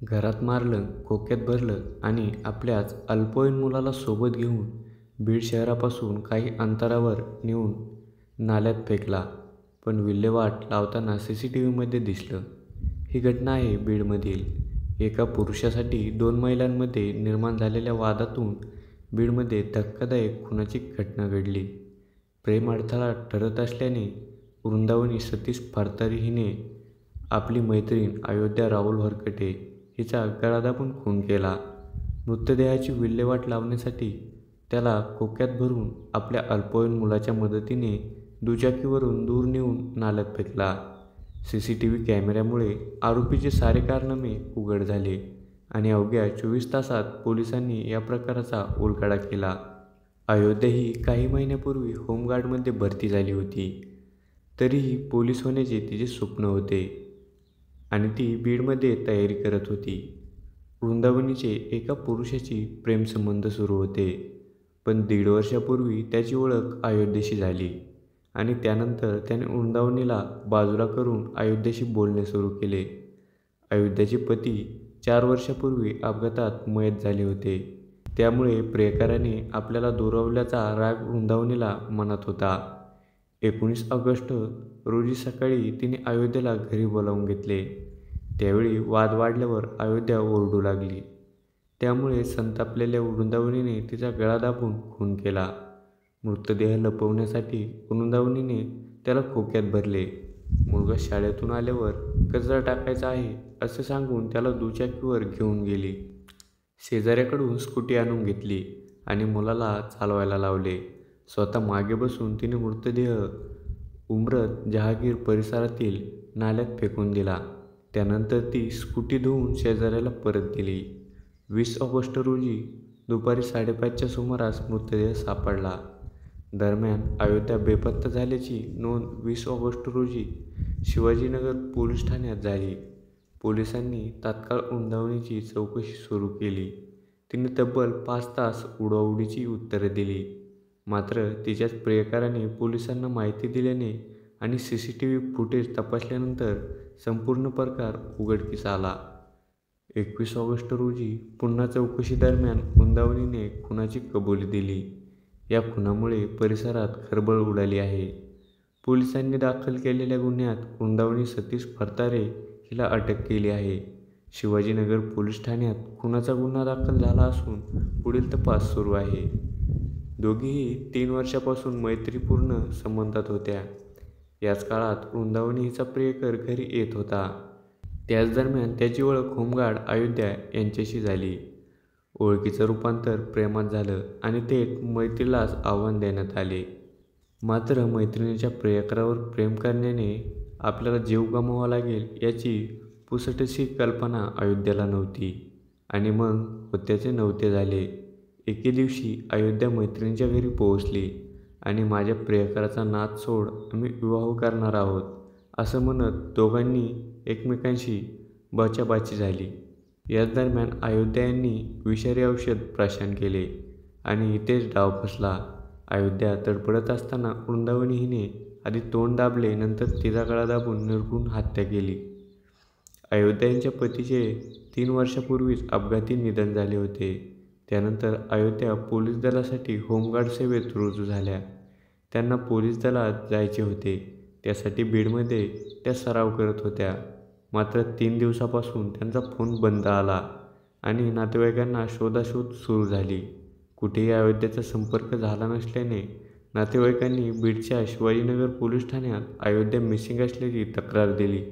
घरात मारलं, खोक्यात भरलं आणि आपल्याच अल्पवयीन मुलाला सोबत घेऊन बीड शहरापासून काही अंतरावर नेऊन नाल्यात फेकला. पण विल्हेवाट लावताना CCTVमध्ये दिसलं. ही घटना आहे बीडमधील. एका पुरुषासाठी दोन महिलांमध्ये निर्माण झालेल्या वादातून बीडमध्ये धक्कादायक खुनाची घटना घडली. प्रेम अडथळा ठरत असल्याने वृंदावनी सतीश फरतारे हिने आपली मैत्रीण अयोध्या राहुल हरकटे हिचा गळा दाबून खून केला. मृतदेहाची विल्हेवाट लावण्यासाठी त्याला खोक्यात भरून आपल्या अल्पवयीन मुलाच्या मदतीने दुचाकीवरून दूर नेऊन नाल्यात फेकला. CCTV कॅमेऱ्यामुळे आरोपीचे सारे कारनामे उघड झाले आणि अवघ्या 24 तासात पोलिसांनी या प्रकाराचा उलगडा केला. अयोध्या ही काही महिन्यापूर्वी होमगार्डमध्ये भरती झाली होती. तरीही पोलीस होण्याचे तिचे स्वप्न होते आणि ती बीडमध्ये तयारी करत होती. वृंदावनीचे एका पुरुषाशी प्रेमसंबंध सुरू होते. पण 1.5 वर्षापूर्वी त्याची ओळख अयोध्येशी झाली आणि त्यानंतर त्याने वृंदावनीला बाजूला करून अयोध्येशी बोलणे सुरू केले. अयोध्याचे पती 4 वर्षापूर्वी अपघातात मयत झाले होते. त्यामुळे प्रियकराने आपल्याला दुरावल्याचा राग वृंदावनीला मनात होता. 19 ऑगस्ट रोजी सकाळी तिने अयोध्येला घरी बोलावून घेतले. त्यावेळी वाद वाढल्यावर अयोध्या ओरडू लागली. त्यामुळे संतापलेल्या वृंदावनीने तिचा गळा दाबून खून केला. मृतदेह लपवण्यासाठी वृंदावनीने त्याला खोक्यात भरले. मुलगा शाळेतून आल्यावर कचरा टाकायचा आहे असे सांगून त्याला दुचाकीवर घेऊन गेली. शेजाऱ्याकडून स्कूटी आणून घेतली आणि मुलाला चालवायला लावले. स्वतः मागे बसून तिने मृतदेह उमरत जहागीर परिसरातील नाल्यात फेकून दिला. त्यानंतर ती स्कूटी धुवून शेजाऱ्याला परत दिली. 20 ऑगस्ट रोजी दुपारी 5:30च्या सुमारास मृतदेह सापडला. दरम्यान अयोध्या बेपत्ता झाल्याची नोंद 20 ऑगस्ट रोजी शिवाजीनगर पोलीस ठाण्यात झाली. पोलिसांनी तात्काळ वृंदावनीची चौकशी सुरू केली. तिने तब्बल 5 तास उडवाउडीची उत्तरे दिली. मात्र तिच्याच प्रियकराने पोलिसांना माहिती दिल्याने आणि CCTV फुटेज तपासल्यानंतर संपूर्ण प्रकार उघडकीस आला. 21 ऑगस्ट रोजी पुन्हा चौकशीदरम्यान वृंदावनीने खुनाची कबुली दिली. या खुनामुळे परिसरात खळबळ उडाली आहे. पोलिसांनी दाखल केलेल्या गुन्ह्यात वृंदावनी सतीश फरतारे हिला अटक केली आहे. शिवाजीनगर पोलीस ठाण्यात खुनाचा गुन्हा दाखल झाला असून पुढील तपास सुरू आहे. दोघीही 3 वर्षापासून मैत्रीपूर्ण संबंधात होत्या. याच काळात वृंदावनी हिचा प्रियकर घरी येत होता. त्याच दरम्यान त्याची ओळख होमगार्ड अयोध्या यांच्याशी झाली. ओळखीचं रूपांतर प्रेमात झालं आणि थेट मैत्रीलाच आव्हान देण्यात आले. मात्र मैत्रिणीच्या प्रियकरावर प्रेम करण्याने आपल्याला जीव गमवावा लागेल याची पुसटशी कल्पना अयोध्याला नव्हती आणि मग होत्याचे नव्हते झाले. एके दिवशी अयोध्या मैत्रिणीच्या घरी पोहोचली आणि माझ्या प्रियकराचा नाद सोड, आम्ही विवाह करणार आहोत असं म्हणत दोघांनी एकमेकांशी बाचाबाची झाली. याच दरम्यान अयोध्या यांनी विषारी औषध प्राशन केले आणि इथेच डाव फसला. अयोध्या तडफडत असताना वृंदावनी हिने आधी तोंड दाबले, नंतर तिचा गळा दाबून निर्घृण हत्या केली. अयोध्या यांच्या पतीचे 3 वर्षापूर्वीच अपघाती निधन झाले होते. त्यानंतर अयोध्या पोलीस दलासाठी होमगार्ड सेवेत रुजू झाल्या. त्यांना पोलीस दलात जायचे होते. त्यासाठी बीडमध्ये त्या सराव करत होत्या. मात्र 3 दिवसापासून त्यांचा फोन बंद आला आणि नातेवाईकांना शोधाशोध सुरू झाली. कुठेही अयोध्याचा संपर्क झाला नसल्याने नातेवाईकांनी बीडच्या शिवाजीनगर पोलीस ठाण्यात अयोध्या मिसिंग असल्याची तक्रार दिली.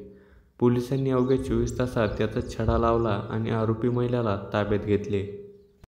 पोलिसांनी अवघ्या 24 तासात त्याचा छडा लावला आणि आरोपी महिलेला ताब्यात घेतले.